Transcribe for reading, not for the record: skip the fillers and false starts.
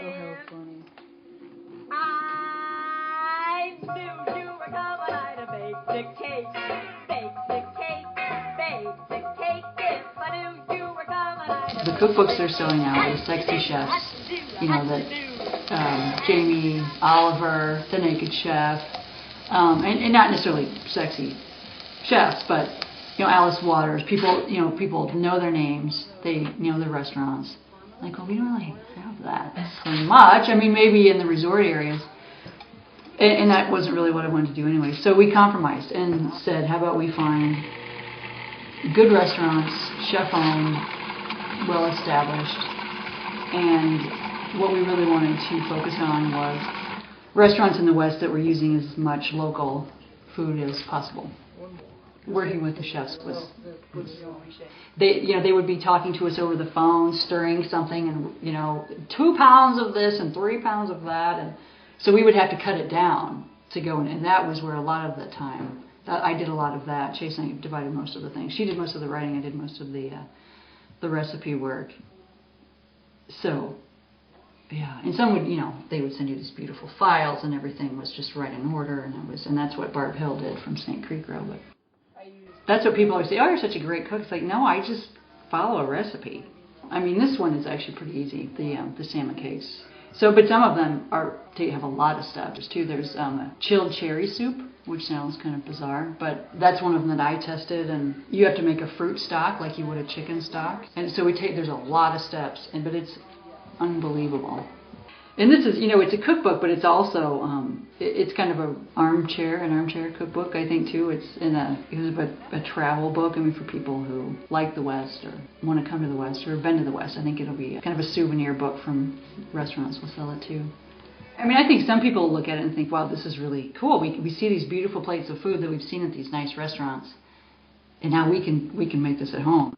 Oh, how funny. I knew you were coming. I'd have baked the cake, baked the cake, baked the cake. If I knew you were coming, I'd have. The cookbooks they're selling now are the sexy chefs. You know, that Jamie Oliver, the Naked Chef, and not necessarily sexy chefs, but you know, Alice Waters. People, you know, people know their names. They know their restaurants. Like, well, we don't really have that so much. I mean, maybe in the resort areas. And that wasn't really what I wanted to do anyway. So we compromised and said, how about we find good restaurants, chef-owned, well-established. And what we really wanted to focus on was restaurants in the West that were using as much local food as possible. Working with the chefs was they would be talking to us over the phone, stirring something, and 2 pounds of this and 3 pounds of that, and so we would have to cut it down to go in, and that was where a lot of the time I did a lot of that. Chase and I divided most of the things. She did most of the writing. I did most of the recipe work. So yeah, and some would they would send you these beautiful files, and everything was just right in order, and that's what Barb Hill did from St. Creek Railroad. That's what people always say, oh, you're such a great cook. It's like, no, I just follow a recipe. I mean, this one is actually pretty easy, the salmon cakes. So, but some of them have a lot of steps too. There's a chilled cherry soup, which sounds kind of bizarre, but that's one of them that I tested. And you have to make a fruit stock like you would a chicken stock. And so there's a lot of steps, but it's unbelievable. And this is, it's a cookbook, but it's also, it's kind of an armchair cookbook, I think, too. It's a travel book, for people who like the West or want to come to the West or have been to the West. I think it'll be kind of a souvenir book from restaurants. We'll sell it, too. I think some people look at it and think, wow, this is really cool. We see these beautiful plates of food that we've seen at these nice restaurants, and now we can make this at home.